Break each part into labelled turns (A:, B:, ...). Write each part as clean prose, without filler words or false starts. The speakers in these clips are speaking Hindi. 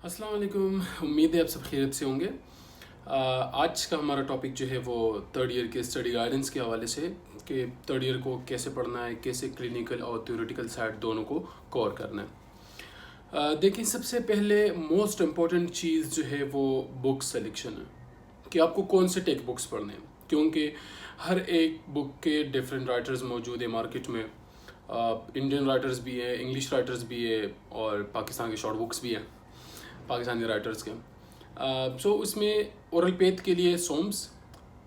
A: अस्सलाम वालेकुम। उम्मीद है आप सब खैरियत से होंगे। आज का हमारा टॉपिक जो है वो थर्ड ईयर के स्टडी गाइडेंस के हवाले से कि थर्ड ईयर को कैसे पढ़ना है, कैसे क्लिनिकल और थ्योरेटिकल साइड दोनों को कवर करना है। देखिए, सबसे पहले मोस्ट इम्पॉर्टेंट चीज़ जो है वो बुक सिलेक्शन है कि आपको कौन से टेक्स्ट बुक्स पढ़ने हैं, क्योंकि हर एक बुक के डिफरेंट राइटर्स मौजूद है मार्केट में। इंडियन राइटर्स भी है, इंग्लिश राइटर्स भी है और पाकिस्तान के शॉर्ट बुक्स भी हैं पाकिस्तानी राइटर्स के। सो उसमें ओरल पेथ के लिए सोम्स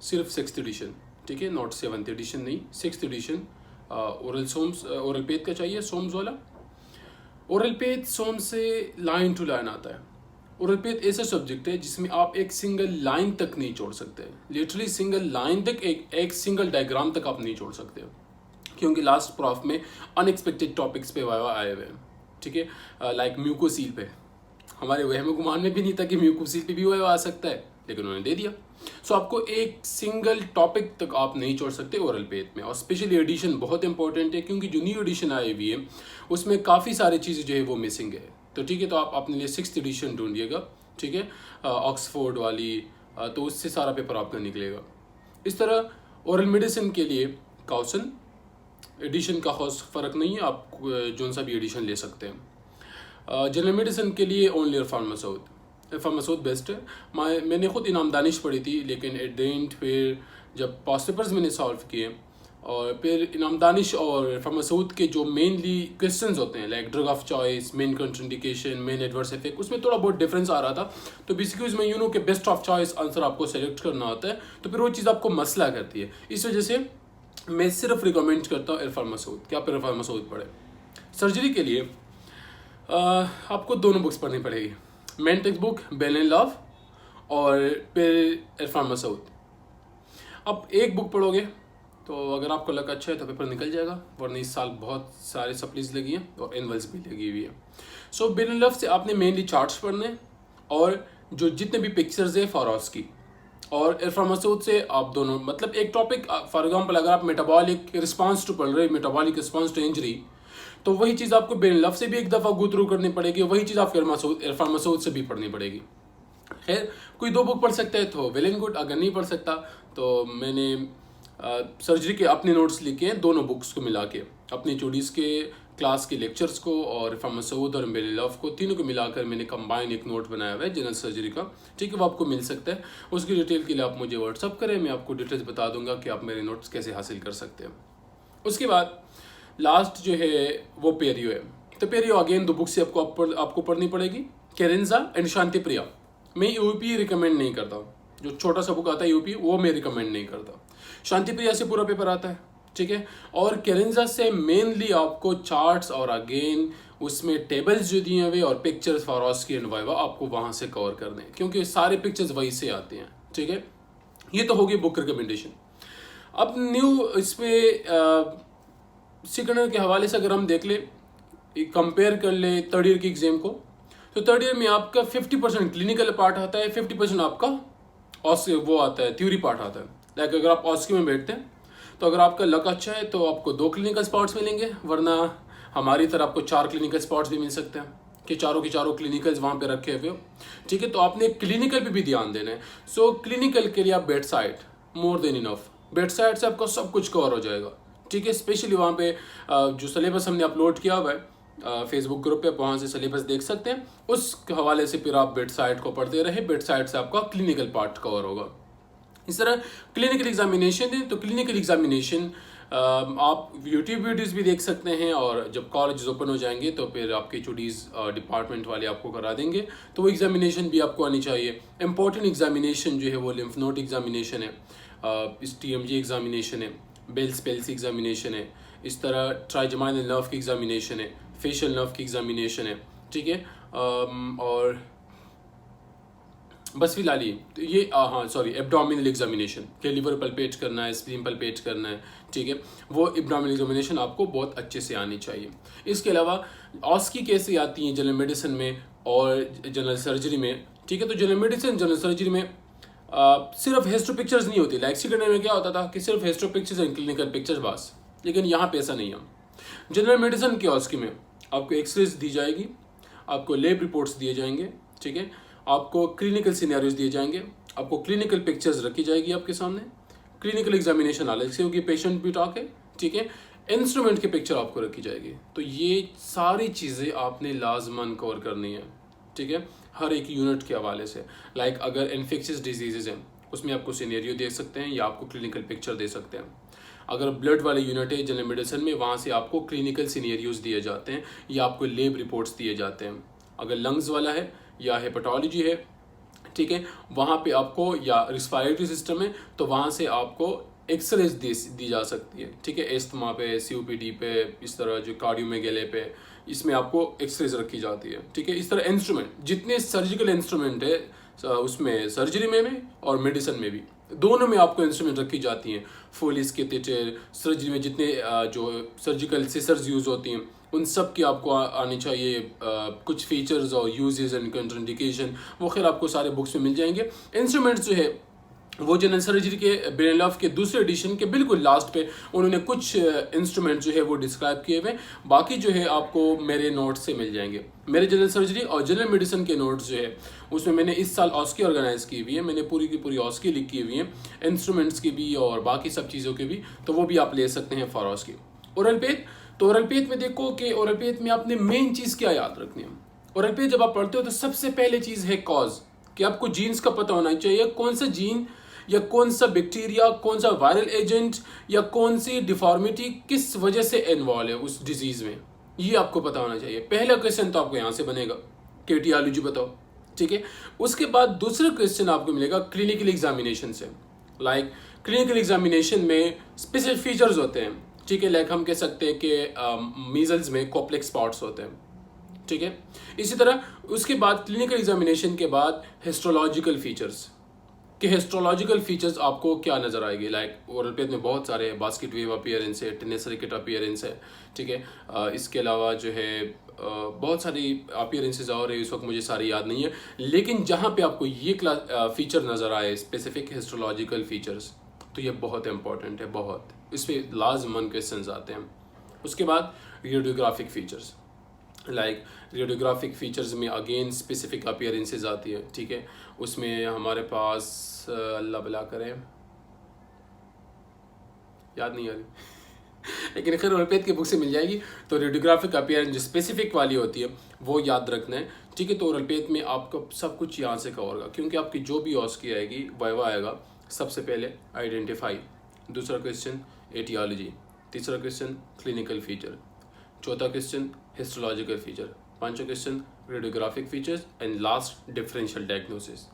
A: सिर्फ 6th एडिशन, ठीक है, नॉट 7th एडिशन नहीं, 6th edition oral Soames oral path का चाहिए, सोम्स वाला। ओरल पेथ सोम्स से लाइन टू लाइन आता है। ओरल पेथ ऐसा सब्जेक्ट है जिसमें आप एक सिंगल लाइन तक नहीं छोड़ सकते, लिटरली सिंगल लाइन तक, एक सिंगल डायग्राम तक आप नहीं छोड़ सकते, क्योंकि लास्ट प्रॉफ में अनएक्सपेक्टेड टॉपिक्स पे वाइवा आए हुए हैं, ठीक है। लाइक म्यूकोसील पे हमारे वहम गुमान में भी नहीं था कि म्यूकोसील पे भी वाइवा आ सकता है, लेकिन उन्होंने दे दिया। सो आपको एक सिंगल टॉपिक तक आप नहीं छोड़ सकते ओरल पेथ में। और स्पेशली एडिशन बहुत इंपॉर्टेंट है, क्योंकि जो न्यू एडिशन आई हुई है उसमें काफ़ी सारी चीज़ें जो है वो मिसिंग है। तो ठीक है, तो आप अपने लिए 6th एडिशन ढूंढिएगा, ठीक है, ऑक्सफोर्ड वाली, तो उससे सारा पेपर आपका निकलेगा। इस तरह ओरल मेडिसिन के लिए काउसन एडिशन का खास फ़र्क नहीं है, आप जो सा भी एडिशन ले सकते हैं। जनरल मेडिसिन के लिए ओनली इरफान मसूद बेस्ट है। मैंने खुद इनाम दानिश पढ़ी थी, लेकिन एट द एंड फिर जब पास्ट पेपर्स मैंने सॉल्व किए और फिर इनाम दानिश और इरफान मसूद के जो मेनली क्वेश्चंस होते हैं, like drug of choice, main contraindication, main adverse effect, उसमें थोड़ा बहुत डिफरेंस आ रहा था। तो बेसिकली उसमें यू नो के बेस्ट ऑफ चॉइस आंसर आपको सेलेक्ट करना होता है, तो फिर वो चीज़ आपको मसला करती है। इस वजह से मैं सिर्फ रिकमेंड करता हूँ इरफान मसूद कि आप इरफान मसूद पढ़े। सर्जरी के लिए आपको दोनों बुक्स पढ़नी पड़ेगी, main textbook Bailey and Love और फिर इरफान मसूद। अब एक बुक पढ़ोगे तो अगर आपको लक अच्छा है तो पेपर निकल जाएगा, वरना इस साल बहुत सारे सप्लीज लगी हैं और एनुअल्स भी लगी हुई है। सो बेल एंड लव से आपने मेनली चार्ट्स पढ़ने और जो जितने भी पिक्चर्स है फॉरॉस की, और इरफान मसूद से आप दोनों, मतलब एक टॉपिक फॉर एग्जांपल अगर आप मेटाबॉलिक रिस्पांस टू पढ़ रहे, मेटाबॉलिक रिस्पांस टू इंजरी, तो वही चीज़ आपको बेन लव से भी एक दफ़ा गो थ्रू करनी पड़ेगी, वही चीज़ आपको इरफान मसूद से भी पढ़नी पड़ेगी। खैर, कोई दो बुक पढ़ सकता है तो वेल एंड गुड, अगर नहीं पढ़ सकता तो मैंने सर्जरी के अपने नोट्स लिखे हैं, दोनों बुक्स को मिला के, अपनी चूडीज़ के क्लास के लेक्चर्स को और इरफान मसूद और बेल लव को, तीनों को मिलाकर मैंने कंबाइन एक नोट बनाया हुआ है जनरल सर्जरी का, ठीक है, वो आपको मिल सकता है। उसकी डिटेल के लिए आप मुझे व्हाट्सअप करें, मैं आपको डिटेल्स बता दूंगा कि आप मेरे नोट्स कैसे हासिल कर सकते हैं। उसके बाद लास्ट जो है वो पेरियो है। तो पेरियो अगेन दो बुक से आपको पढ़नी पड़ेगी, केरेंजा एंड शांति प्रिया। मैं यूपी रिकमेंड नहीं करता, जो छोटा सा बुक आता है यूपी वो मैं रिकमेंड नहीं करता। शांति प्रिया से पूरा पेपर आता है, ठीक है, और केरेंजा से मेनली आपको चार्ट्स और अगेन उसमें टेबल्स जो दिए हुए और पिक्चर्स फॉरॉस्की एंड वाइवा आपको वहाँ से कवर करने हैं, क्योंकि सारे पिक्चर्स वहीं से आते हैं, ठीक है। ये तो होगी बुक रिकमेंडेशन। अब न्यू इस पर सेकेंड ईयर के हवाले से अगर हम देख ले, कंपेयर कर ले थर्ड ईयर की एग्जाम को, तो थर्ड ईयर में आपका 50% क्लिनिकल पार्ट आता है, 50% आपका वो आता है थ्योरी पार्ट आता है। लाइक अगर आप ऑस्की में बैठते हैं तो अगर आपका लक अच्छा है तो आपको 2 क्लिनिकल स्पॉट्स मिलेंगे, वरना हमारी तरह आपको 4 क्लिनिकल स्पॉट्स भी मिल सकते हैं कि चारों के चारों क्लिनिकल्स वहाँ पे रखे हुए हो, ठीक है। तो आपने क्लिनिकल पे भी ध्यान देना है। सो क्लिनिकल के लिए आप bed side more than enough, bed side से आपका सब कुछ कवर हो जाएगा, ठीक है। स्पेशली वहाँ पे जो सिलेबस हमने अपलोड किया हुआ है फेसबुक ग्रुप पे, वहाँ से सिलेबस देख सकते हैं, उस हवाले से फिर आप बेड साइड को पढ़ते रहे, बेड साइड से आपका क्लिनिकल पार्ट कवर होगा। इस तरह क्लिनिकल एग्जामिनेशन है, तो क्लिनिकल एग्जामिनेशन आप यूट्यूब वीडियोस भी देख सकते हैं, और जब कॉलेज ओपन हो जाएंगे तो फिर आपके चूडीज़ डिपार्टमेंट वाले आपको करा देंगे, तो वो एग्जामिनेशन भी आपको आनी चाहिए। इंपॉर्टेंट एग्जामिनेशन जो है वो लिम्फ नोड एग्जामिनेशन है, इस TMG एग्जामिनेशन है, बेल्स पेल्स एग्जामिनेशन है, इस तरह ट्राइजेमाइनल नर्व की एग्जामिनेशन है, फेशियल नर्व की एग्जामिनेशन है, ठीक है। और बस फिलहाल ये हाँ सॉरी, एब्डोमिनल एग्जामिनेशन के लिवर पल्पेट करना है, स्प्लीन पल्पेट करना है, ठीक है, वो एब्डोमिनल एग्जामिनेशन आपको बहुत अच्छे से आनी चाहिए। इसके अलावा ऑस्की कैसे आती है जनरल मेडिसिन में और जनरल सर्जरी में, ठीक है। तो जनरल मेडिसिन जनरल सर्जरी में सिर्फ हिस्ट्रो पिक्चर्स नहीं होती, लाइक सेकेंड में क्या होता था कि सिर्फ हिस्ट्रो पिक्चर्स एंड क्लिनिकल पिक्चर्स बस, लेकिन यहाँ पे ऐसा नहीं है। जनरल मेडिसिन के ऑस्की में आपको एक्सरेज दी जाएगी, आपको लैब रिपोर्ट्स दिए जाएंगे, ठीक है। आपको क्लिनिकल सिनेरियोज दिए जाएंगे, आपको क्लिनिकल पिक्चर्स रखी जाएगी आपके सामने, क्लिनिकल एग्जामिनेशन अलग से होगी, पेशेंट भी टॉक है, ठीक है। इंस्ट्रूमेंट की पिक्चर आपको रखी जाएगी। तो ये सारी चीज़ें आपने लाजमन कवर करनी है, ठीक है, हर एक यूनिट के हवाले से। लाइक अगर इन्फेक्शियस डिजीजेज हैं उसमें आपको सिनेरियो दे सकते हैं या आपको क्लिनिकल पिक्चर दे सकते हैं। अगर ब्लड वाले यूनिट है जनरल मेडिसिन में, वहाँ से आपको क्लिनिकल सिनेरियोज दिए जाते हैं या आपको लैब रिपोर्ट्स दिए जाते हैं। अगर लंग्स वाला है या हेपेटोलॉजी है, ठीक है, वहाँ पे आपको, या रिस्पायरेटरी सिस्टम है तो वहाँ से आपको एक्सरेज दी जा सकती है, ठीक है। एस्थमा पे, सीओपीडी पे, इस तरह जो कार्डियोमेगेले पे, इसमें आपको एक्सरेज रखी जाती है, ठीक है। इस तरह इंस्ट्रूमेंट, जितने सर्जिकल इंस्ट्रूमेंट है उसमें सर्जरी में और मेडिसिन में भी, दोनों में आपको इंस्ट्रूमेंट रखी जाती हैं। फोलिस के कैथेटर, सर्जरी में जितने जो सर्जिकल सिसर्स यूज़ होती हैं उन सब की आपको आनी चाहिए। कुछ फीचर्स और यूजेस एंड कंट्राइंडिकेशन वो खैर आपको सारे बुक्स में मिल जाएंगे। इंस्ट्रूमेंट्स जो है वो जनरल सर्जरी के ब्रेनलॉफ के दूसरे एडिशन के बिल्कुल लास्ट पे उन्होंने कुछ इंस्ट्रूमेंट जो है वो डिस्क्राइब किए हुए। बाकी जो है आपको मेरे नोट्स से मिल जाएंगे। मेरे जनरल सर्जरी और जनरल मेडिसिन के नोट्स जो है उसमें मैंने इस साल ऑस्की ऑर्गेनाइज की हुई है, मैंने पूरी की पूरी ऑस्की लिखी हुई है, इंस्ट्रूमेंट्स की भी और बाकी सब चीज़ों के भी, तो वो भी आप ले सकते हैं फॉर ऑस्की। ओरल पेथ, तो ओरल पेथ में देखो कि ओरल पेथ में आपने मेन चीज़ क्या याद रखनी है। ओरल पेथ जब आप पढ़ते हो तो सबसे पहले चीज़ है कॉज, कि आपको जीन्स का पता होना चाहिए, कौन सा जीन या कौन सा बैक्टीरिया, कौन सा वायरल एजेंट या कौन सी डिफॉर्मिटी किस वजह से इन्वॉल्व है उस डिजीज में, ये आपको पता होना चाहिए। पहला क्वेश्चन तो आपको यहाँ से बनेगा कि एटियोलॉजी बताओ, ठीक है। उसके बाद दूसरा क्वेश्चन आपको मिलेगा क्लिनिकल एग्जामिनेशन से। लाइक क्लिनिकल एग्जामिनेशन में स्पेसिफिक फीचर्स होते हैं, ठीक है। लाइक हम कह सकते हैं कि मीजल्स में कॉप्लेक्स स्पॉट्स होते हैं, ठीक है। इसी तरह उसके बाद क्लिनिकल एग्जामिनेशन के बाद हिस्टोलॉजिकल फीचर्स, कि हिस्टोलॉजिकल फीचर्स आपको क्या नजर आएगी। लाइक ओरल पेथ में बहुत सारे बास्केट वेव अपीयरेंस है, टेनिस रैकेट अपीयरेंस है, ठीक है। इसके अलावा जो है बहुत सारी अपीयरेंसेज और है, इस वक्त मुझे सारी याद नहीं है, लेकिन जहाँ पे आपको ये फीचर नजर आए स्पेसिफिक हिस्टोलॉजिकल फीचर्स, तो ये बहुत इंपॉर्टेंट है, बहुत इस पर लाजमन क्वेश्चन आते हैं। उसके बाद radiographic features, like radiographic features में अगेन स्पेसिफिक अपीयरेंसेज आती है, ठीक है। उसमें हमारे पास अल्लाह भला करे, याद नहीं आ रही लेकिन खैर ओरल पेथ की बुक से मिल जाएगी। तो रेडियोग्राफिक अपीयरेंस जो स्पेसिफिक वाली होती है वो याद रखना है, ठीक है। तो ओरल पेथ में आपको सब कुछ यहाँ से कवर होगा, क्योंकि आपकी जो भी ऑस्की आएगी वाइवा आएगा। सबसे पहले आइडेंटिफाई, दूसरा क्वेश्चन एटियोलॉजी, तीसरा क्वेश्चन क्लिनिकल फीचर, चौथा क्वेश्चन हिस्टोलॉजिकल फीचर, पांचवा question radiographic features and last differential diagnosis.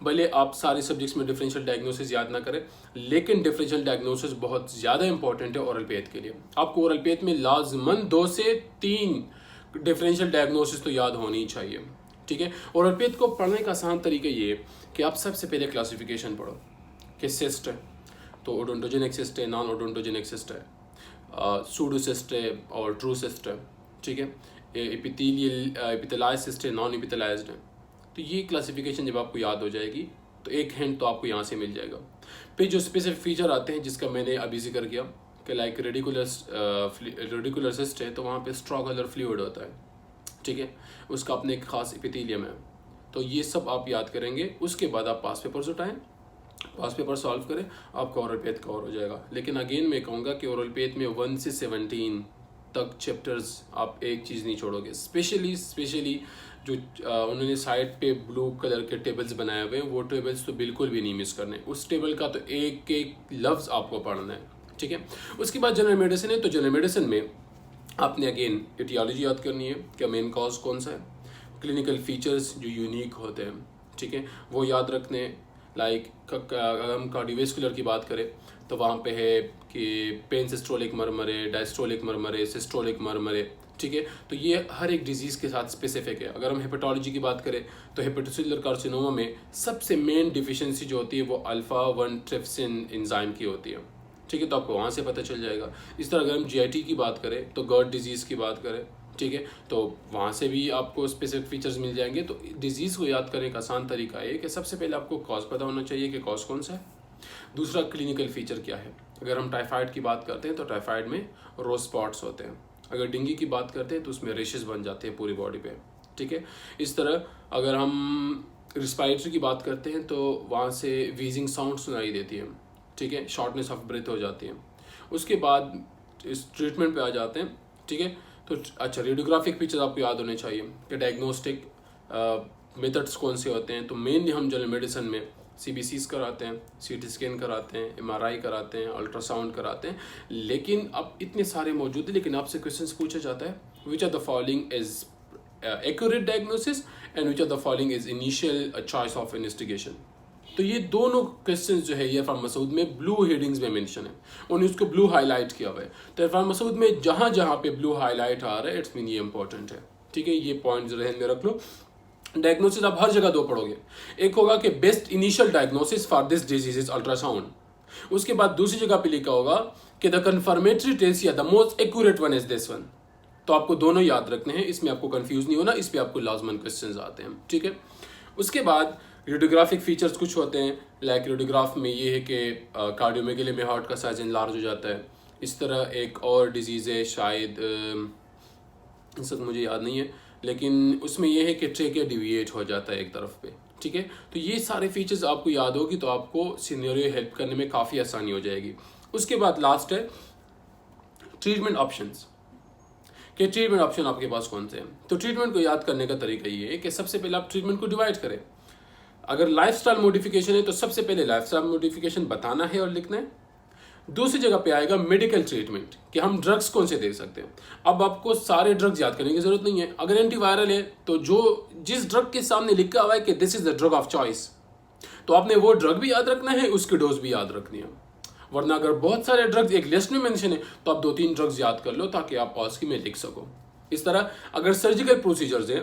A: भले आप सारे सब्जेक्ट्स में डिफरेंशियल डायग्नोसिस याद ना करें, लेकिन डिफरेंशियल डायग्नोसिस बहुत ज़्यादा इंपॉर्टेंट है ओरल पेथ के लिए। आपको ओरल पेथ में लाजमन 2 से 3 डिफरेंशियल डायग्नोसिस तो याद होनी ही चाहिए, ठीक है। ओरल पेथ को पढ़ने का आसान तरीका ये है कि आप सबसे पहले क्लासिफिकेशन पढ़ो कि सिस्ट है तो ओडोंटोजेनिक सिस्ट है, नॉन ओडोंटोजेनिक सिस्ट है, सूडोसिस्ट है और ट्रू सिस्ट है, ठीक है। एपिथेलाइज सिस्ट है, नॉन एपिथेलाइज्ड है। तो ये क्लासिफिकेशन जब आपको याद हो जाएगी तो एक हिंट तो आपको यहाँ से मिल जाएगा। फिर जो स्पेसिफिक फीचर आते हैं जिसका मैंने अभी जिक्र किया कि लाइक रेडिकुलर सिस्ट है तो वहाँ पे स्ट्रॉ कलर फ्लूइड होता है, ठीक है, उसका अपने एक खास एपिथेलियम है। तो ये सब आप याद करेंगे, उसके बाद आप पास पेपर्स उठाएं, पास पेपर सॉल्व करें, आपका ओरल पेथ कवर हो जाएगा। लेकिन अगेन मैं कहूँगा कि ओरल पेथ में 1 से 17 तक चैप्टर्स आप एक चीज़ नहीं छोड़ोगे। स्पेशली जो उन्होंने साइड पे ब्लू कलर के टेबल्स बनाए हुए हैं वो टेबल्स तो बिल्कुल भी नहीं मिस करने। उस टेबल का तो एक एक लफ्ज़ आपको पढ़ना है, ठीक है। उसके बाद जनरल मेडिसिन है, तो जनरल मेडिसिन में आपने अगेन एटियोलॉजी याद करनी है कि मेन कॉज कौन सा है, क्लिनिकल फीचर्स जो यूनिक होते हैं, ठीक है, वो याद रखने। लाइक अगर हम कार्डियोवैस्कुलर की बात करें तो वहाँ पे है कि पेन सिस्टोलिक मरमर है, डायस्टोलिक मरमर है, सिस्टोलिक मरमर है, ठीक है। तो ये हर एक डिजीज़ के साथ स्पेसिफिक है। अगर हम हेपेटोलॉजी की बात करें तो हेपेटोसेलुलर कार्सिनोमा में सबसे मेन डिफिशिएंसी जो होती है वो अल्फा 1 ट्रिप्सिन एंजाइम की होती है, ठीक है। तो आपको वहाँ से पता चल जाएगा। इस तरह अगर हम GIT की बात करें तो गर्ट डिजीज़ की बात करें, ठीक है, तो वहाँ से भी आपको स्पेसिफिक फीचर्स मिल जाएंगे। तो डिजीज़ को याद करने का आसान तरीका है कि सबसे पहले आपको कॉज पता होना चाहिए कि कॉज कौन सा है, दूसरा क्लिनिकल फीचर क्या है। अगर हम टाइफाइड की बात करते हैं तो टाइफाइड में रोज स्पॉट्स होते हैं, अगर डेंगू की बात करते हैं तो उसमें रेशेस बन जाते हैं पूरी बॉडी पे, ठीक है। इस तरह अगर हम रिस्पायरेटरी की बात करते हैं तो वहाँ से वीजिंग साउंड सुनाई देती है, ठीक है, शॉर्टनेस ऑफ ब्रेथ हो जाती है। उसके बाद इस ट्रीटमेंट पे आ जाते हैं, ठीक है। तो अच्छा, रेडियोग्राफिक फीचर्स आपको याद होने चाहिए कि डायग्नोस्टिक मेथड्स कौन से होते हैं। तो मेनली हम जनरल मेडिसिन में CBCs कराते हैं, CT स्कैन कराते हैं, MRI कराते हैं, अल्ट्रासाउंड कराते हैं, लेकिन अब इतने सारे मौजूद हैं। लेकिन आपसे क्वेश्चन पूछा जाता है, which are the following is accurate diagnosis and which are the following is initial choice of investigation. तो ये दोनों क्वेश्चंस जो है ये इरफान मसूद में ब्लू हेडिंग्स में मेंशन है, उन्होंने उसको ब्लू हाईलाइट किया हुआ है। तो इरफान मसूद में जहाँ जहाँ पे ब्लू हाईलाइट आ रहा है, इट्स मीन ये इंपॉर्टेंट है, ठीक है। ये पॉइंट जहन में रख लो। डायग्नोसिस आप हर जगह दो पढ़ोगे, एक होगा कि best initial diagnosis for this disease is ultrasound, उसके बाद दूसरी जगह पे लिखा होगा कि द कन्फर्मेटरी टेस्ट या the most accurate one is this one. तो आपको दोनों याद रखने हैं, इसमें आपको कंफ्यूज नहीं होना, इस पे आपको लाजमन क्वेश्चंस आते हैं, ठीक है। उसके बाद रेडियोग्राफिक फीचर्स कुछ होते हैं, लाइक रेडियोग्राफ में ये है कि कार्डियोमेगली में हार्ट का साइज इनलार्ज हो जाता है। इस तरह एक और डिजीज़ है, शायद इस वक्त मुझे याद नहीं है, लेकिन उसमें यह है कि ट्रेकिया डिविएट हो जाता है एक तरफ पे, ठीक है। तो ये सारे फीचर्स आपको याद होगी तो आपको सिनेरियो हेल्प करने में काफ़ी आसानी हो जाएगी। उसके बाद लास्ट है ट्रीटमेंट ऑप्शंस, कि ट्रीटमेंट ऑप्शन आपके पास कौन से हैं। तो ट्रीटमेंट को याद करने का तरीका ये है कि सबसे पहले आप ट्रीटमेंट को डिवाइड करें। अगर लाइफस्टाइल मॉडिफिकेशन है तो सबसे पहले लाइफस्टाइल मॉडिफिकेशन बताना है और लिखना है। दूसरी जगह पे आएगा मेडिकल ट्रीटमेंट, कि हम ड्रग्स कौन से दे सकते हैं। अब आपको सारे ड्रग्स याद करने की जरूरत नहीं है। अगर एंटीवायरल है तो जिस ड्रग के सामने लिखा हुआ है कि this is the drug of choice, तो आपने वो ड्रग भी याद रखना है, उसकी डोज भी याद रखनी है। वरना अगर बहुत सारे ड्रग्स एक लिस्ट में मेंशन है तो आप 2-3 ड्रग्स याद कर लो ताकि आप ऑस्की में लिख सको। इस तरह अगर सर्जिकल प्रोसीजर्स हैं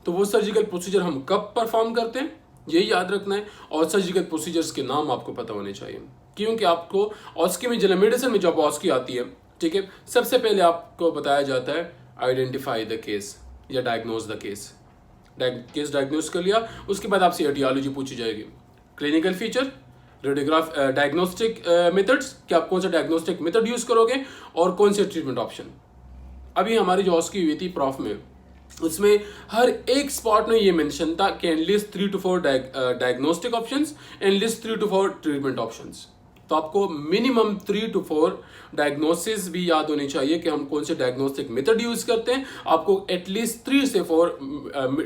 A: तो वो सर्जिकल प्रोसीजर हम कब परफॉर्म करते हैं यही याद रखना है, और सर्जिकल प्रोसीजर्स के नाम आपको पता होने चाहिए, क्योंकि आपको ऑस्की में, जनरल मेडिसिन में जब ऑस्की आती है, ठीक है, सबसे पहले आपको बताया जाता है आइडेंटिफाई द केस या diagnose the case. Case diagnose कर लिया, उसके बाद आपसे एटियोलॉजी पूछी जाएगी, clinical feature, radiograph, diagnostic methods, कि आप कौन सा डायग्नोस्टिक मेथड यूज करोगे और कौन से ट्रीटमेंट ऑप्शन। अभी हमारी जो ऑस्की हुई थी प्रॉफ में, उसमें हर एक स्पॉट में ये मेंशन था कि list 3 to 4 diagnostic options and list 3 to 4 treatment options. तो आपको मिनिमम 3 to 4 डायग्नोसिस भी याद होनी चाहिए कि हम कौन से डायग्नोस्टिक मेथड यूज करते हैं। आपको एटलीस्ट 3 से 4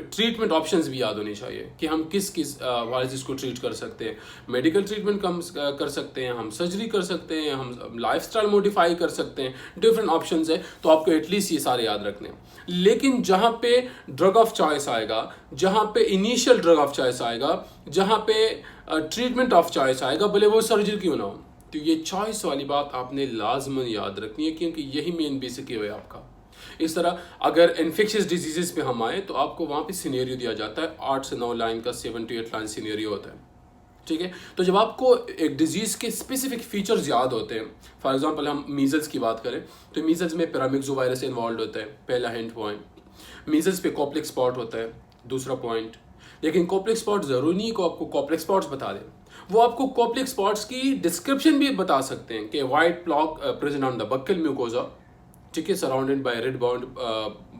A: ट्रीटमेंट ऑप्शंस भी याद होने चाहिए कि हम किस किस वायरस को ट्रीट कर सकते हैं। मेडिकल ट्रीटमेंट हम कर सकते हैं, हम सर्जरी कर सकते हैं, हम लाइफस्टाइल मॉडिफाई कर सकते हैं, डिफरेंट ऑप्शंस है। तो आपको एटलीस्ट ये सारे याद रखने हैं। लेकिन जहां पे ड्रग ऑफ चॉइस आएगा, जहां पे इनिशियल ड्रग ऑफ चॉइस आएगा, जहां पे ट्रीटमेंट ऑफ चॉइस आएगा, भले वो सर्जरी क्यों ना हो, तो ये चॉइस वाली बात आपने लाजमन याद रखनी है, क्योंकि यही मेन बेसिक है आपका। इस तरह अगर इन्फेक्शियस डिजीजेस पे हम आए तो आपको वहां पे सिनेरियो दिया जाता है, 8 से 9 लाइन का, 7 to 8 लाइन सिनेरियो होता है, ठीक है। तो जब आपको एक डिजीज के स्पेसिफिक फीचर्स याद होते हैं, फॉर एग्जांपल हम मीजल्स की बात करें तो मीजल्स में पैरामिक्सोवायरस इन्वॉल्व होता है, पहला हिंट पॉइंट। मीजल्स पे कॉप्लेक्स स्पॉट होता है, दूसरा पॉइंट। लेकिन कॉप्लेक्स स्पॉट जरूरी नहीं को आपको कॉप्लेक्स स्पॉट्स बता दें, वो आपको कॉप्लेक्स स्पॉट्स की डिस्क्रिप्शन भी बता सकते हैं कि white plaque present on the buccal mucosa, ठीक है, surrounded by red bound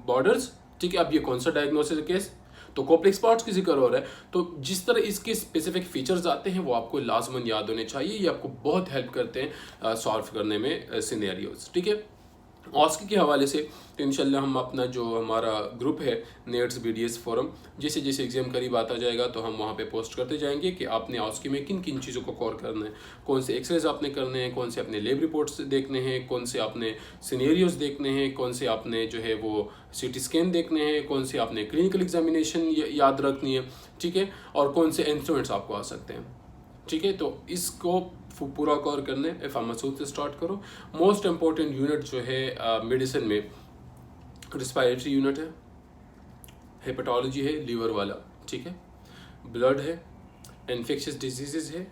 A: borders, ठीक है। अब ये कौन सा डायग्नोसिस केस, तो कॉप्लेक्स स्पॉट्स की जिक्र हो रहा है, तो जिस तरह इसके स्पेसिफिक फीचर्स आते हैं वो आपको लाजमन याद होने चाहिए। ये आपको बहुत हेल्प करते हैं सॉल्व करने में सिनेरियोज, ठीक है। ऑस्की के हवाले से तो इंशाल्लाह हम अपना जो हमारा ग्रुप है नेट्स BDS फोरम, जैसे जैसे एग्जाम करीब आता जाएगा तो हम वहाँ पे पोस्ट करते जाएंगे कि आपने ऑस्की में किन किन चीज़ों को कवर करना है, कौन से एक्सरेज आपने करने हैं, कौन से अपने लैब रिपोर्ट्स देखने हैं, कौन से आपने सिनेरियोज देखने हैं, कौन से आपने जो है वो CT स्कैन देखने हैं, कौन से आपने क्लिनिकल एग्जामिनेशन याद रखनी है, ठीक है, और कौन से इंस्ट्रूमेंट्स आपको आ सकते हैं, ठीक है। तो इसको पूरा कवर करने इरफान मसूद से स्टार्ट करो। मोस्ट इंपॉर्टेंट यूनिट जो है मेडिसिन में रिस्पायरेटरी यूनिट है, हेपेटोलॉजी है, लीवर वाला, ठीक है, ब्लड है, इन्फेक्शियस डिजीजेस है,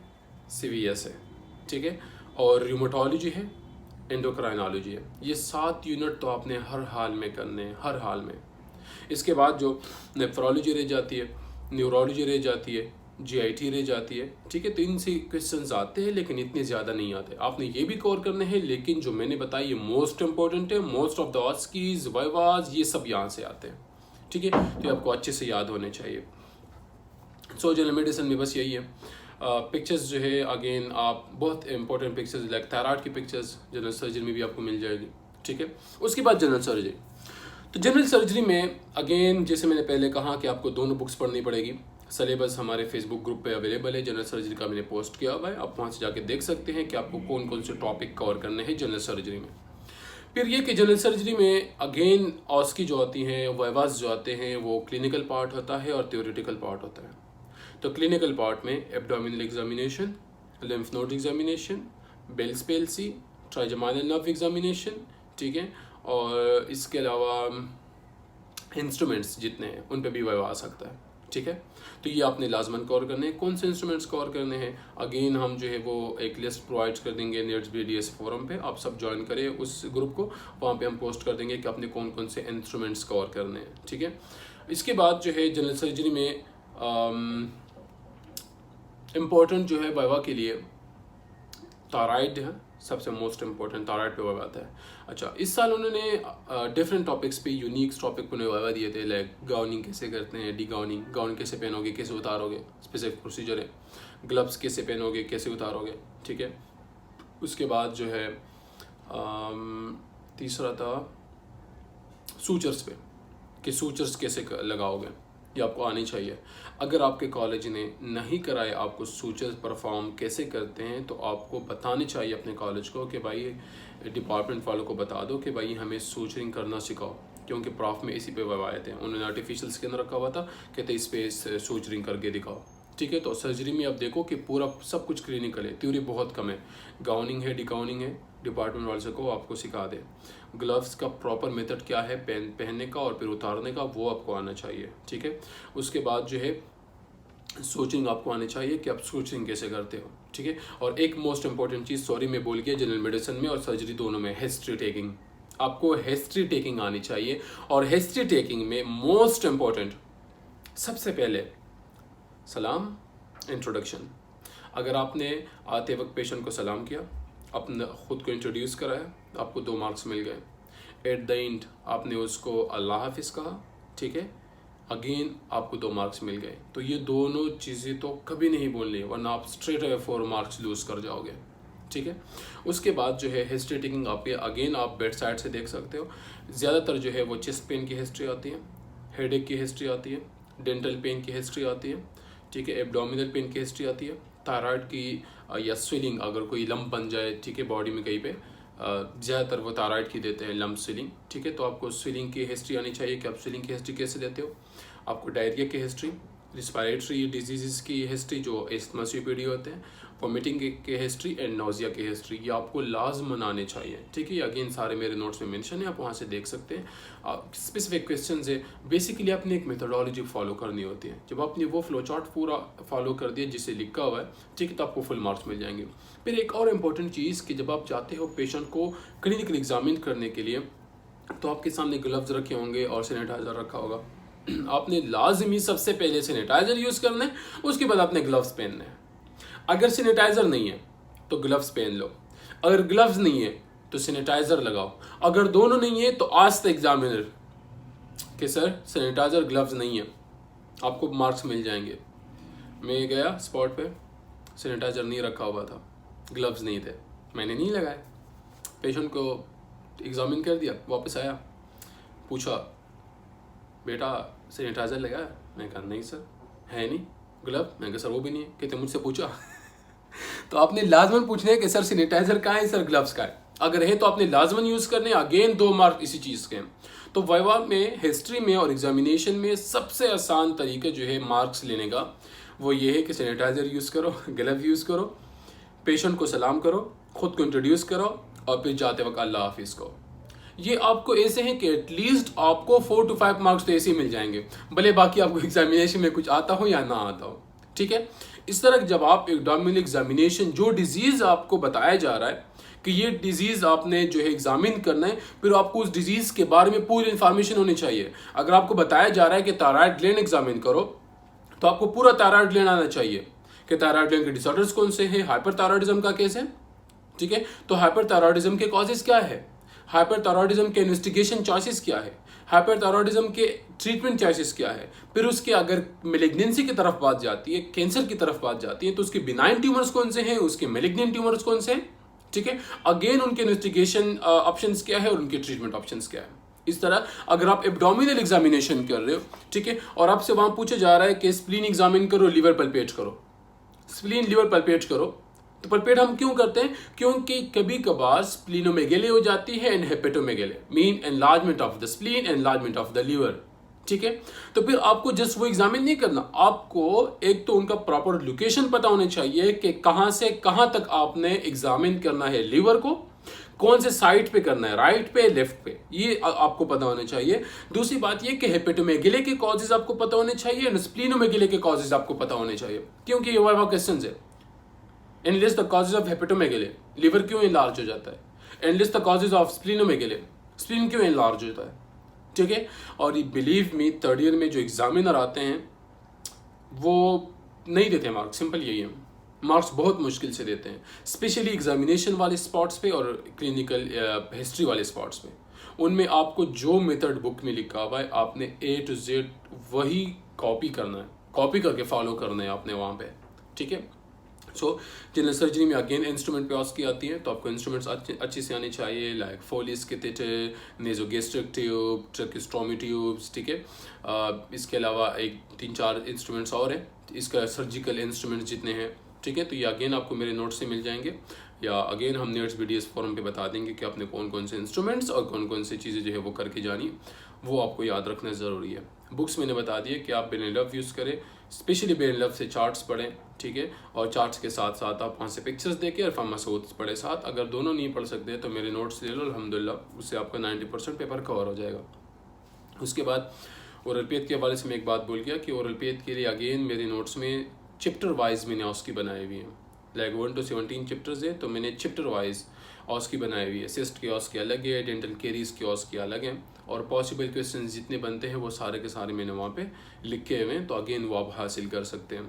A: CVS है, ठीक है, और र्यूमेटोलॉजी है, एंडोक्राइनोलॉजी है। ये 7 यूनिट तो आपने हर हाल में करने हैं, हर हाल में। इसके बाद जो नेफ्रोलॉजी रह जाती है, न्यूरोलॉजी रह जाती है, GIT रह जाती है, ठीक है। तो इनसे क्वेश्चंस आते हैं लेकिन इतने ज़्यादा नहीं आते, आपने ये भी कवर करने हैं। लेकिन जो मैंने बताया ये मोस्ट इंपॉर्टेंट है, मोस्ट ऑफ द ऑस्कीज वाइवाज ये सब यहाँ से आते हैं, ठीक है, तो ये आपको अच्छे से याद होने चाहिए। सो जनरल मेडिसिन में बस यही है। पिक्चर्स जो है अगेन आप बहुत इंपॉर्टेंट पिक्चर्स लाइक थायराइड की पिक्चर्स जनरल सर्जरी में भी आपको मिल जाएगी, ठीक है। उसके बाद जनरल सर्जरी, तो जनरल सर्जरी में अगेन जैसे मैंने पहले कहा कि आपको दोनों बुक्स पढ़नी पड़ेगी। सिलेबस हमारे फेसबुक ग्रुप पे अवेलेबल है, जनरल सर्जरी का मैंने पोस्ट किया हुआ है, आप वहाँ से जाके देख सकते हैं कि आपको कौन कौन से टॉपिक कवर करने हैं जनरल सर्जरी में। फिर ये कि जनरल सर्जरी में अगेन ऑस्की जो आती हैं, वाइवास जो आते हैं, वो क्लिनिकल पार्ट होता है और थ्योरेटिकल पार्ट होता है। तो क्लिनिकल पार्ट में abdominal examination, lymph node examination, Bell's palsy, trigeminal nerve examination, ठीक है, और इसके अलावा इंस्ट्रूमेंट्स जितने हैं उन पे भी वाइवा आ सकता है, ठीक है। तो ये आपने लाजमन कवर करने हैं। कौन से इंस्ट्रूमेंट्स कवर करने हैं, अगेन हम जो है वो एक लिस्ट प्रोवाइड कर देंगे नेट्स BDS फोरम पे, आप सब ज्वाइन करें उस ग्रुप को, वहाँ पे हम पोस्ट कर देंगे कि आपने कौन कौन से इंस्ट्रूमेंट्स कवर करने हैं, ठीक है। इसके बाद जो है जनरल सर्जरी में इम्पोर्टेंट जो है वाइवा के लिए थायराइड है, सबसे मोस्ट इम्पोर्टेंट थायराइड पे वाइवा आता है। अच्छा, इस साल उन्होंने डिफरेंट टॉपिक्स पे यूनिक टॉपिक पे वाइवा दिए थे, लाइक गाउनिंग कैसे करते हैं, डी गाउनिंग, गाउन कैसे पहनोगे, कैसे उतारोगे, स्पेसिफिक प्रोसीजर है, ग्लव्स कैसे पहनोगे, कैसे उतारोगे, ठीक है। उसके बाद जो है तीसरा था सूचर्स पे, कि सूचर्स कैसे लगाओगे, ये आपको आनी चाहिए। अगर आपके कॉलेज ने नहीं कराए आपको सूचर्स परफॉर्म कैसे करते हैं, तो आपको बतानी चाहिए अपने कॉलेज को कि भाई डिपार्टमेंट वालों को बता दो कि भाई हमें सूचरिंग करना सिखाओ, क्योंकि प्रॉफ में इसी पे वाइवा आए थे, उन्होंने आर्टिफिशियल स्किन रखा हुआ था, कहते इस पे सूचरिंग करके दिखाओ, ठीक है। तो सर्जरी में आप देखो कि पूरा सब कुछ क्लिनिकल है, थ्योरी बहुत कम है, गाउनिंग है, डिगाउनिंग है, डिपार्टमेंट वाले से को आपको सिखा दे। ग्लव्स का प्रॉपर मेथड क्या है पहनने का और फिर उतारने का, वो आपको आना चाहिए, ठीक है। उसके बाद जो है सूचरिंग आपको आनी चाहिए कि आप सूचरिंग कैसे करते हो, ठीक है। और एक मोस्ट इंपॉर्टेंट चीज़, सॉरी मैं भूल गया, जनरल मेडिसिन में और सर्जरी दोनों में हिस्ट्री टेकिंग, आपको हिस्ट्री टेकिंग आनी चाहिए। और हिस्ट्री टेकिंग में मोस्ट इम्पॉर्टेंट सबसे पहले सलाम, इंट्रोडक्शन। अगर आपने आते वक्त पेशेंट को सलाम किया, अपने खुद को इंट्रोड्यूस कराया, आपको 2 मार्क्स मिल गए। एट द एंड आपने उसको अल्लाह हाफिज़ कहा, ठीक है, अगेन आपको 2 मार्क्स मिल गए। तो ये दोनों चीज़ें तो कभी नहीं बोलनी, वरना आप स्ट्रेट अवे 4 मार्क्स लूज़ कर जाओगे, ठीक है। उसके बाद जो है हिस्ट्री टेकिंग आपके अगेन आप बेड साइड से देख सकते हो, ज़्यादातर जो है वो चेस्ट पेन की हिस्ट्री आती है, हेडेक की हिस्ट्री आती है, डेंटल पेन की हिस्ट्री आती है, ठीक है, एब्डोमिनल पेन की हिस्ट्री आती है, थायराइड की या स्वेलिंग अगर कोई लंप बन जाए, ठीक है, बॉडी में कहीं पे, ज़्यादातर वो थायराइड की देते हैं लंप स्वेलिंग, ठीक है। तो आपको स्वेलिंग की हिस्ट्री आनी चाहिए कि आप स्वेलिंग की हिस्ट्री कैसे देते हो। आपको डायरिया की हिस्ट्री, रिस्पायरेटरी डिजीज़ की हिस्ट्री जो एस्थमा COPD होते हैं, वॉमिटिंग की हिस्ट्री एंड नोजिया की हिस्ट्री, ये आपको लाजमन आने चाहिए, ठीक है। अगेन सारे मेरे नोट्स में मेंशन है, आप वहाँ से देख सकते हैं। स्पेसिफिक क्वेश्चंस है, बेसिकली आपने एक मेथोडोलॉजी फॉलो करनी होती है। जब आपने वो फ्लो चार्ट पूरा फॉलो कर दिया जिसे लिखा हुआ है, ठीक है, तो आपको फुल मार्क्स मिल जाएंगे। फिर एक और इम्पोर्टेंट चीज़ कि जब आप जाते हो पेशेंट को क्लिनिकल एग्जामिन करने के लिए, तो आपके सामने ग्लव्स रखे होंगे और सैनिटाइजर रखा होगा। आपने लाजमी सबसे पहले सैनिटाइजर यूज़ करना है, उसके बाद आपने ग्लव्स पहनने हैं। अगर सैनिटाइजर नहीं है तो ग्लव्स पहन लो, अगर ग्लव्स नहीं है तो सैनिटाइजर लगाओ, अगर दोनों नहीं है तो आज तक एग्जामिनर कि सर सैनिटाइजर ग्लव्स नहीं है, आपको मार्क्स मिल जाएंगे। मैं गया स्पॉट पे, सैनिटाइजर नहीं रखा हुआ था, ग्लव्स नहीं थे, मैंने नहीं लगाए, पेशेंट को एग्जामिन कर दिया, वापस आया, पूछा बेटा सैनिटाइजर लगाया, मैंने कहा नहीं सर, है नहीं। ग्लव, मैंने कहा सर वो भी नहीं है, कहते मुझसे पूछा तो आपने लाजमन पूछना है कि सर सैनिटाइजर कहाँ है, सर ग्लव्स कहाँ है, अगर है तो आपने लाजमन यूज़ करने। अगेन 2 मार्क इसी चीज़ के हैं। तो वाइवा में, हिस्ट्री में और एग्जामिनेशन में सबसे आसान तरीका जो है मार्क्स लेने का, वो ये है कि सैनिटाइजर यूज़ करो, ग्लव यूज़ करो, पेशेंट को सलाम करो, खुद को इंट्रोड्यूस करो और फिर जाते वक्त अल्लाह हाफिज़ को। ये आपको ऐसे हैं कि एटलीस्ट आपको 4 to 5 मार्क्स तो ऐसे ही मिल जाएंगे, भले बाकी आपको एग्जामिनेशन में कुछ आता हो या ना आता हो, ठीक है। इस तरह जब आप एब्डोमिनल एग्जामिनेशन, जो डिजीज़ आपको बताया जा रहा है कि ये डिजीज़ आपने जो है एग्जामिन करना है, फिर आपको उस डिजीज़ के बारे में पूरी इन्फॉर्मेशन होनी चाहिए। अगर आपको बताया जा रहा है कि थायराइड ग्लैंड एग्जामिन करो, तो आपको पूरा थायराइड ग्लैंड आना चाहिए कि थायराइड ग्लैंड के डिसऑर्डर्स कौन से हैं, हाइपरथायराइडिज्म का केस है, ठीक है। तो हाइपरथायराइडिज्म के कॉजेज क्या है, हाइपरथायरॉयडिज्म के इन्वेस्टिगेशन चॉइसेस क्या है, हाइपरथायरॉयडिज्म के ट्रीटमेंट चॉइसेस क्या है, फिर उसके अगर मेलिग्नेंसी की तरफ बात जाती है, कैंसर की तरफ बात जाती है, तो उसके बिनाइन ट्यूमर्स कौन से हैं, उसके मेलिग्नेंट ट्यूमर्स कौन से हैं, ठीक है। अगेन उनके इन्वेस्टिगेशन ऑप्शंस क्या है और उनके ट्रीटमेंट ऑप्शंस क्या है। इस तरह अगर आप एब्डोमिनल एग्जामिनेशन कर रहे हो, ठीक है, और आपसे वहां पूछा जा रहा है कि स्प्लीन एग्जामिन करो, लिवर पल्पेट करो, स्प्लीन लिवर पल्पेट करो, तो पल्पेट हम क्यों करते हैं, क्योंकि कभी कभार स्प्लीनोमेगेली हो जाती है and hepatomegaly, mean enlargement of the spleen, enlargement of the liver, ठीक है। तो फिर आपको जस्ट वो एग्जामिन नहीं करना, आपको एक तो उनका प्रॉपर लोकेशन पता होना चाहिए कि कहां से कहां तक आपने एग्जामिन करना है लिवर को, कौन से साइड पे करना है, राइट पे लेफ्ट पे, ये आपको पता होना चाहिए। दूसरी बात ये कि हेपेटोमेगेली के कॉजेज आपको पता होने चाहिए एंड स्प्लीनोमेगेली के कॉजेज आपको पता होने चाहिए, क्योंकि ये वाइवा क्वेश्चन है। And list the causes of hepatomegaly, liver क्यों इनलार्ज हो जाता है, and list the causes of splenomegaly, spleen क्यों इनलार्ज होता है, ठीक है। और ये बिलीव मी थर्ड ईयर में जो एग्जामिनर आते हैं वो नहीं देते मार्क्स, सिंपल यही है, मार्क्स बहुत मुश्किल से देते हैं, स्पेशली एग्जामिनेशन वाले स्पॉट्स पे और क्लिनिकल हिस्ट्री वाले स्पॉट्स पे। उनमें आपको जो मेथड बुक में लिखा हुआ है आपने A to Z वही कॉपी करना है, कॉपी करके फॉलो करना है आपने वहाँ पे, ठीक है। सो जनरल सर्जरी में अगेन इंस्ट्रूमेंट पे आस्क की आती है, तो आपको इंस्ट्रूमेंट्स अच्छे से आने चाहिए, like Foley's catheter, nasogastric tube, tracheostomy tubes, ठीक है। इसके अलावा एक 3-4 इंस्ट्रूमेंट्स और हैं, इसका सर्जिकल इंस्ट्रूमेंट्स जितने हैं, ठीक है। तो ये अगेन आपको मेरे नोट्स से मिल जाएंगे, या अगेन हम नेट्स BDS फोरम पे बता देंगे कि आपने कौन कौन से इंस्ट्रूमेंट्स और कौन कौन सी चीज़ें जो है वो करके जानी, वो आपको याद रखना ज़रूरी है। बुक्स मैंने बता दिया कि आप बेनिलव यूज़ करें, स्पेशली बेनिलव से चार्ट्स पढ़ें, ठीक है, और चार्ट्स के साथ साथ आप वहाँ से पिक्चर्स देखें और फार्मासूट्स पढ़े साथ। अगर दोनों नहीं पढ़ सकते तो मेरे नोट्स ले लो, अल्हम्दुलिल्लाह उससे आपका 90% पेपर कवर हो जाएगा। उसके बाद ओरल पेथ के हवाले से मैं एक बात बोल गया कि ओरल पेथ के लिए अगेन मेरे नोट्स में चैप्टर वाइज मैंने ऑस्की बनाई हुई है, लाइक 1 to 17 चैप्टर्स है, तो मैंने चैप्टर वाइज ऑस्की बनाई हुई है। सिस्ट के ऑस्की अलग है, डेंटल केरीज के ऑस्की अलग है, और पॉसिबल क्वेश्चन जितने बनते हैं वो सारे के सारे मैंने वहाँ पे लिखे हुए हैं, तो अगेन वो आप हासिल कर सकते हैं।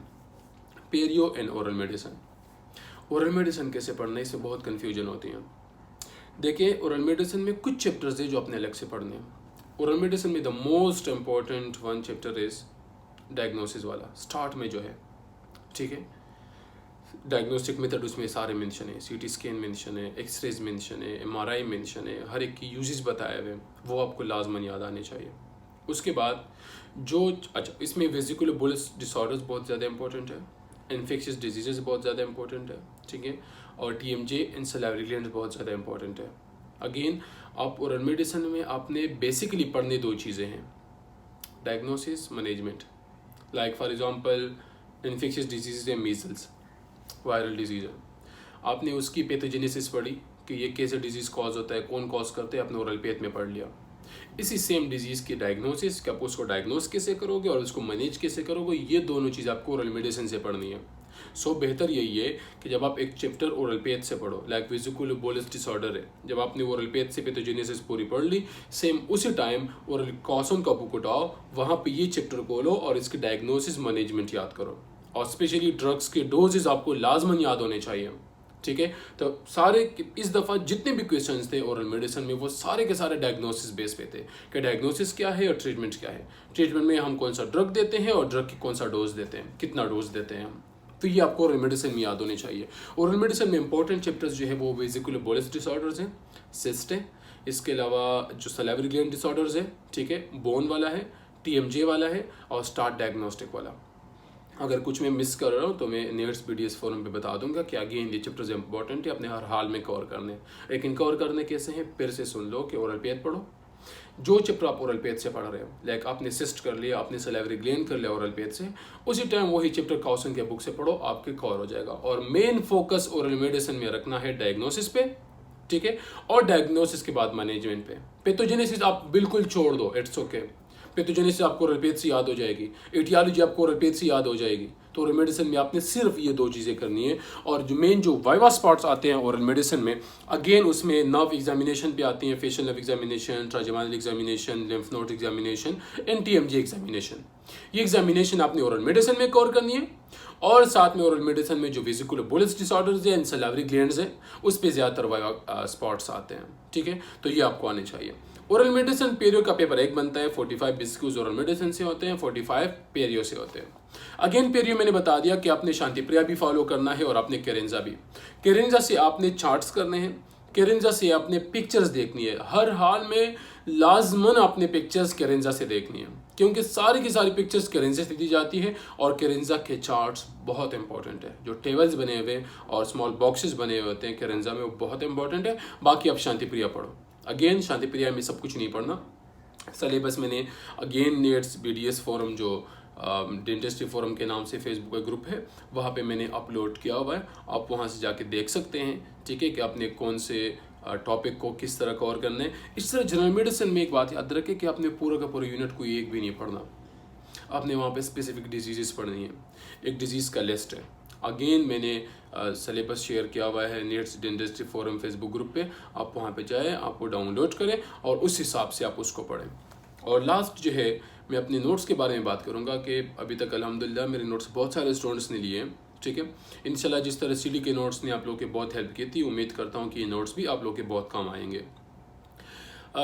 A: Perio and oral medicine, oral medicine कैसे पढ़ना है, इसमें बहुत कन्फ्यूजन होती है। देखिए ओरल मेडिसिन में कुछ चैप्टर्स है जो अपने अलग से पढ़ने हैं। ओरल मेडिसिन में the most important one chapter is diagnosis वाला, स्टार्ट में जो है, ठीक है। डायग्नोस्टिक मेथड उसमें सारे मेंशन है, CT स्कैन मेंशन है, एक्सरेज मेंशन है, MRI मेंशन है, हर एक की यूजेस बताए हुए, वो आपको लाजमन याद आने चाहिए। उसके बाद जो अच्छा इसमें वेसिकुलर बुलस डिसऑर्डर्स बहुत ज़्यादा इंपॉर्टेंट है, इन्फेक्शियस डिजीजेस बहुत ज़्यादा इंपॉर्टेंट है, ठीक है, और TMJ एंड सलाइवरी ग्लैंड्स बहुत ज़्यादा इंपॉर्टेंट है। अगेन आप ओरल मेडिसिन में आपने बेसिकली पढ़ने 2 चीज़ें हैं, diagnosis, management. Like for example infectious disease है, मीजल्स वायरल डिजीज़ है, आपने उसकी पैथोजेनेसिस पढ़ी कि ये कैसे डिजीज़ कॉज होता है, कौन कॉज करते हैं, आपने ओरल पेथ में पढ़ लिया। इसी सेम डिजीज़ की डायग्नोसिस कि आप उसको डायग्नोस कैसे करोगे और उसको मैनेज कैसे करोगे, ये दोनों चीज़ आपको ओरल मेडिसिन से पढ़नी है। सो बेहतर यही है कि जब आप एक चैप्टर ओरल पेथ से पढ़ो, लाइक वेसिकुलर बुलस डिसऑर्डर है, जब आपने ओरल पेथ से पैथोजेनेसिस पूरी पढ़ ली, सेम उसी टाइम ओरल कॉसन का बुक उठाओ, वहाँ पे ये चैप्टर खोलो और इसकी डायग्नोसिस मैनेजमेंट याद करो, और स्पेशली ड्रग्स के डोजेज आपको लाजमन याद होने चाहिए, ठीक है। तो सारे इस दफ़ा जितने भी क्वेश्चंस थे ओरल मेडिसिन में वो सारे के सारे डायग्नोसिस बेस पे थे कि डायग्नोसिस क्या है और ट्रीटमेंट क्या है। ट्रीटमेंट में हम कौन सा ड्रग देते हैं और ड्रग की कौन सा डोज देते हैं, कितना डोज देते हैं हम, तो ये आपको ओरल मेडिसिन में याद होने चाहिए। ओरल मेडिसिन में इंपॉर्टेंट चैप्टर्स जो है वो वेसिकुलर बुलस डिसऑर्डर्स हैं, सिस्ट है, इसके अलावा जो सलाइवरी ग्लैंड डिसऑर्डर्स है, ठीक है, बोन वाला है, TMJ वाला है, और स्टार्ट डायग्नोस्टिक वाला। अगर कुछ मैं मिस कर रहा हूँ तो मैं नेट्स BDS फोरम पे बता दूंगा कि अगेन ये चैप्टर्स इंपॉर्टेंट है, अपने हर हाल में कवर करने। लेकिन कवर करने कैसे हैं, फिर से सुन लो कि ओरल पेथ पढ़ो, जो चैप्टर आप ओरल पेथ से पढ़ रहे हो, लाइक आपने सिस्ट कर लिया, आपने सलाइवरी ग्लैंड कर लिया ओरल पेथ से, उसी टाइम वही चैप्टर कॉसन के बुक से पढ़ो, आपके कवर हो जाएगा। और मेन फोकस ओरल मेडिसिन में रखना है डायग्नोसिस पे, ठीक है, और डायग्नोसिस के बाद मैनेजमेंट पे। पैथोजेनेसिस आप बिल्कुल छोड़ दो, इट्स ओके, पैथोजेनेसिस आपको ओरल पेथ से याद हो जाएगी, एटियोलॉजी आपको ओरल पेथ से याद हो जाएगी। तो ओरल मेडिसिन में आपने सिर्फ ये 2 चीज़ें करनी है। और जो मेन जो वाइवा स्पॉट्स आते हैं ओरल मेडिसिन में, अगेन उसमें नर्व एग्जामिनेशन पे आती हैं, facial nerve examination, trigeminal examination, lymph node examination and TMJ examination. ये एग्जामिनेशन आपने ओरल मेडिसिन में कवर करनी है। और साथ में ओरल मेडिसिन में जो वेसिकुलर बुलस डिसऑर्डर्स हैं, सलाइवरी ग्लैंड्स हैं, उस पर ज़्यादातर वाइवा स्पॉट्स आते हैं। ठीक है, तो ये आपको आने चाहिए। ओरल मेडिसिन पेरियो का पेपर 1 बनता है, 45 बिस्क्यूज ओरल मेडिसिन से होते हैं, 45 पेरियो से होते हैं। अगेन पेरियो मैंने बता दिया कि आपने शांति प्रिया भी फॉलो करना है और आपने केरेंजा भी। केरेंजा से आपने चार्ट्स करने हैं, केरेंजा से आपने पिक्चर्स देखनी है, हर हाल में लाजमन आपने पिक्चर्स केरेंजा से देखनी है, क्योंकि सारी की सारी पिक्चर्स केरेंजा से दी जाती है और केरेंजा के चार्ट्स बहुत इंपॉर्टेंट है। जो टेबल्स बने हुए और स्मॉल बॉक्सेस बने हुए होते हैं केरेंजा में, वो बहुत इंपॉर्टेंट है। बाकी आप शांति प्रिया पढ़ो। अगेन शांति प्रिया में सब कुछ नहीं पढ़ना, सिलेबस मैंने अगेन नेट्स BDS फोरम जो डेंटिस्ट्री फोरम के नाम से फेसबुक का ग्रुप है, वहाँ पे मैंने अपलोड किया हुआ है, आप वहाँ से जाके देख सकते हैं। ठीक है, कि आपने कौन से टॉपिक को किस तरह कवर करना है। इस तरह जनरल मेडिसिन में एक बात याद रखें कि आपने पूरा का पूरा यूनिट कोई एक भी नहीं पढ़ना, आपने वहाँ पे स्पेसिफिक डिजीज़ पढ़नी है, एक डिजीज़ का लिस्ट है। अगेन मैंने सिलेबस शेयर किया हुआ है nets dentistry forum Facebook group पे, आप वहाँ पे जाएँ, आपको डाउनलोड करें और उस हिसाब से आप उसको पढ़ें। और लास्ट जो है मैं अपने नोट्स के बारे में बात करूँगा कि अभी तक अल्हम्दुलिल्लाह मेरे नोट्स बहुत सारे स्टूडेंट्स ने लिए हैं। ठीक है, इंशाल्लाह जिस तरह CD के नोट्स ने आप लोग के बहुत हेल्प की थी, उम्मीद करता हूँ कि ये नोट्स भी आप लोग के बहुत काम आएंगे।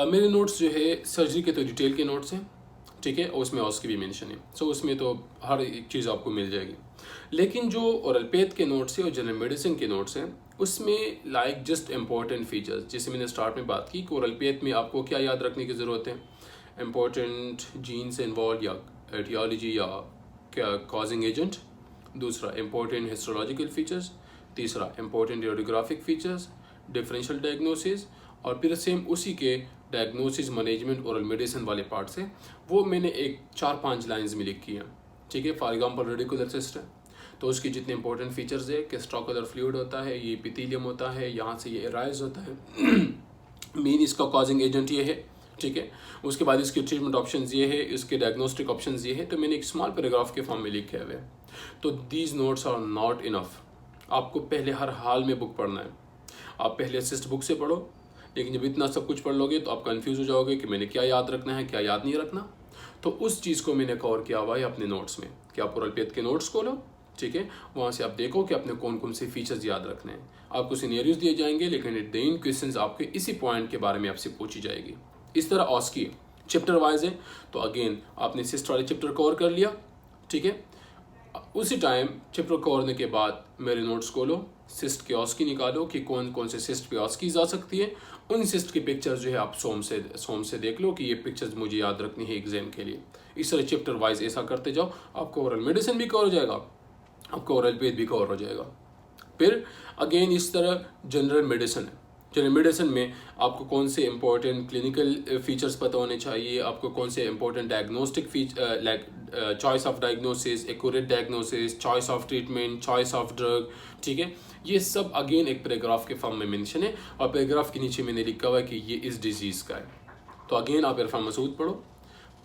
A: मेरे नोट्स जो है सर्जरी के तो डिटेल के नोट्स हैं। ठीक है, और उसमें उसकी भी मेंशन है, सो उसमें तो हर एक चीज़ आपको मिल जाएगी। लेकिन जो ओरलपैथ के नोट्स हैं और जनरल मेडिसिन के नोट्स हैं, उसमें लाइक जस्ट इम्पॉर्टेंट फीचर्स, जैसे मैंने स्टार्ट में बात की कि ओरलपैथ में आपको क्या याद रखने की ज़रूरत है, इम्पोर्टेंट जीन्स इन्वॉल्व या एटियोलॉजी या क्या कॉजिंग एजेंट, दूसरा इम्पोर्टेंट हिस्टोलॉजिकल फीचर्स, तीसरा important radiographic features, differential diagnosis, और फिर सेम उसी के डायग्नोसिस मैनेजमेंट ओरल मेडिसिन वाले पार्ट से वो मैंने एक 4-5 लाइंस में लिखी हैं। ठीक है, फॉर एग्जांपल रेडिकुलर सिस्ट है तो उसकी जितने इंपॉर्टेंट फीचर्स है कि स्ट्रोकुलर फ्लूइड होता है, ये एपिथेलियम होता है, यहाँ से ये एराइज होता है, मेन इसका कॉजिंग एजेंट ये है। ठीक है, उसके बाद इसके ट्रीटमेंट ऑप्शंस ये है, इसके डायग्नोस्टिक ऑप्शंस ये है, तो मैंने एक स्मॉल पैराग्राफ के फॉर्म में लिखे हुए। तो these notes are not enough, आपको पहले हर हाल में बुक पढ़ना है। आप पहले सिस्ट बुक से पढ़ो, लेकिन जब इतना सब कुछ पढ़ लोगे तो आप कंफ्यूज हो जाओगे कि मैंने क्या याद रखना है, क्या याद नहीं रखना। तो उस चीज़ को मैंने कवर किया हुआ है अपने नोट्स में कि आप ओरलपैथ के नोट्स खोलो। ठीक है, वहाँ से आप देखो कि आपने कौन कौन से फीचर्स याद रखने हैं। आपको सिनेरियोज दिए जाएंगे, लेकिन एट द एंड क्वेश्चंस आपके इसी पॉइंट के बारे में आपसे पूछी जाएगी। इस तरह ऑस्की चैप्टर वाइज है, तो अगेन आपने सिस्ट वाले चैप्टर कवर कर लिया। ठीक है, उसी टाइम चैप्टर कवर करने के बाद मेरे नोट्स खोलो, सिस्ट के ऑस्की निकालो कि कौन कौन से सिस्ट पे ऑस्कीज आ सकती है। उन सिस्ट की पिक्चर्स जो है आप सोम से देख लो कि ये पिक्चर्स मुझे याद रखनी है एग्जाम के लिए। इस तरह चैप्टर वाइज ऐसा करते जाओ, आपको ओरल मेडिसिन भी कवर हो जाएगा, आपको ओरलपैथ भी कवर हो जाएगा। फिर अगेन इस तरह जनरल मेडिसिन है, जनरल मेडिसिन में आपको कौन से इंपॉर्टेंट क्लिनिकल फीचर्स पता होने चाहिए, आपको कौन से important diagnostic feature like choice of diagnosis, accurate diagnosis, choice of treatment, choice of drug. ठीक है, ये सब अगेन एक पैराग्राफ के फॉर्म में मेंशन है और पैराग्राफ के नीचे मैंने लिखा हुआ है कि ये इस डिजीज़ का है। तो अगेन आप इरफान मसूद पढ़ो,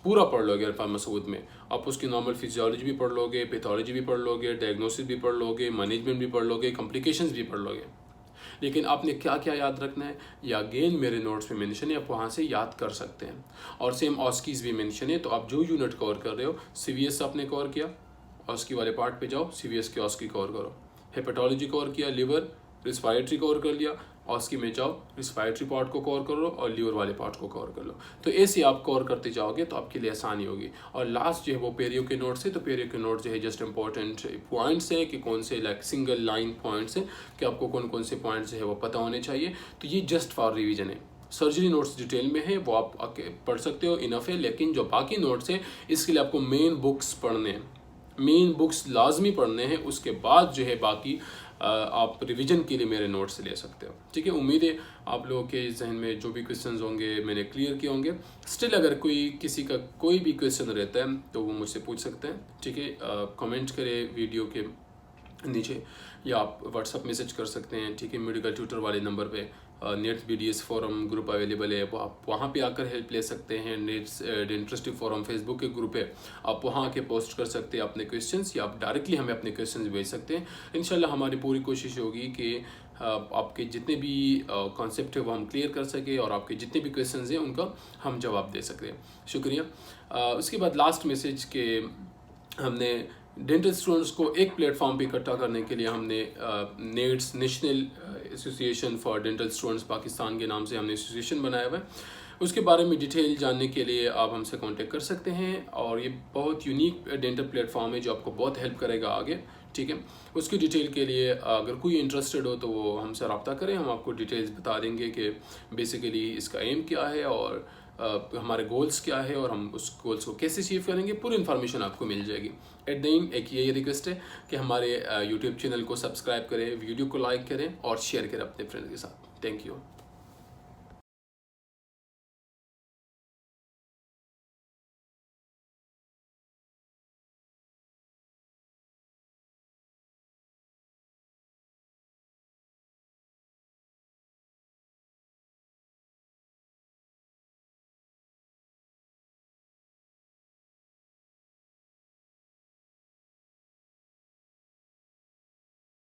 A: पूरा पढ़ लोगे इरफान मसूद में, आप उसकी नॉर्मल फिजियोलॉजी भी पढ़ लोगे, पैथोलॉजी भी पढ़ लोगे, डायग्नोसिस भी पढ़ लोगे, मैनेजमेंट भी पढ़ लोगे, कॉम्प्लिकेशंस भी पढ़ लोगे। लेकिन आपने क्या क्या याद रखना है या अगेन मेरे नोट्स में मेंशन है, आप वहाँ से याद कर सकते हैं। और सेम ऑस्कीज भी मेंशन है, तो आप जो यूनिट कवर कर रहे हो, CVS आपने कवर किया, ऑस्की वाले पार्ट पे जाओ, CVS के ऑस्की कवर करो, हेपेटोलॉजी कवर किया, लिवर रिस्पायरेटरी कवर कर लिया, ऑस्की में जाओ रिस्पायरेटरी पार्ट को कवर कर लो और लीवर वाले पार्ट को कवर कर लो। तो ऐसे आप कवर करते जाओगे तो आपके लिए आसानी होगी। और लास्ट जो है वो पेरियो के नोट्स है, तो पेरियो के नोट्स जो है जस्ट इंपॉर्टेंट पॉइंट्स है कि कौन से लाइक सिंगल लाइन पॉइंट्स है कि आपको कौन कौन से पॉइंट्स जो है वो पता होने चाहिए। तो ये जस्ट फॉर रिविजन है। सर्जरी नोट्स डिटेल में है, वो आप पढ़ सकते हो, इनफ है। लेकिन जो बाकी नोट्स है इसके लिए आपको मेन बुक्स पढ़ने हैं, मेन बुक्स लाजमी पढ़ने हैं, उसके बाद जो है बाकी आप रिवीजन के लिए मेरे नोट्स ले सकते हो। ठीक है, उम्मीद है आप लोगों के जहन में जो भी क्वेश्चंस होंगे मैंने क्लियर किए होंगे। स्टिल अगर किसी का कोई भी क्वेश्चन रहता है तो वो मुझसे पूछ सकते हैं। ठीक है, कमेंट करें वीडियो के नीचे या आप व्हाट्सअप मैसेज कर सकते हैं। ठीक है, मेडिकल ट्यूटर वाले नंबर पे nets BDS forum group available है, वो आप वहाँ पे आकर हेल्प ले सकते हैं। नेट्स डेंटिस्ट्री फोरम फेसबुक के ग्रुप है, आप वहाँ आके पोस्ट कर सकते हैं अपने क्वेश्चंस, या आप डायरेक्टली हमें अपने क्वेश्चंस भेज सकते हैं। इंशाल्लाह हमारी पूरी कोशिश होगी कि आपके जितने भी कॉन्सेप्ट है वो हम क्लियर कर सके और आपके जितने भी क्वेश्चंस हैं उनका हम जवाब दे सकते हैं। शुक्रिया। उसके बाद लास्ट मैसेज के हमने डेंटल स्टूडेंट्स को एक प्लेटफॉर्म पे इकट्ठा करने के लिए हमने nets national association for dental students Pakistan के नाम से हमने एसोसिएशन बनाया हुआ है। उसके बारे में डिटेल जानने के लिए आप हमसे कांटेक्ट कर सकते हैं, और ये बहुत यूनिक डेंटल प्लेटफॉर्म है जो आपको बहुत हेल्प करेगा आगे, ठीक है। उसकी डिटेल के लिए अगर कोई इंटरेस्टेड हो तो वो हमसे रब्ता करें, हम आपको डिटेल्स बता देंगे कि बेसिकली इसका एम क्या है और हमारे गोल्स क्या है और हम उस गोल्स को कैसे अचीव करेंगे, पूरी इन्फॉर्मेशन आपको मिल जाएगी। एट द एंड एक यही रिक्वेस्ट है कि हमारे यूट्यूब चैनल को सब्सक्राइब करें, वीडियो को लाइक करें और शेयर करें अपने फ्रेंड्स के साथ। Thank you.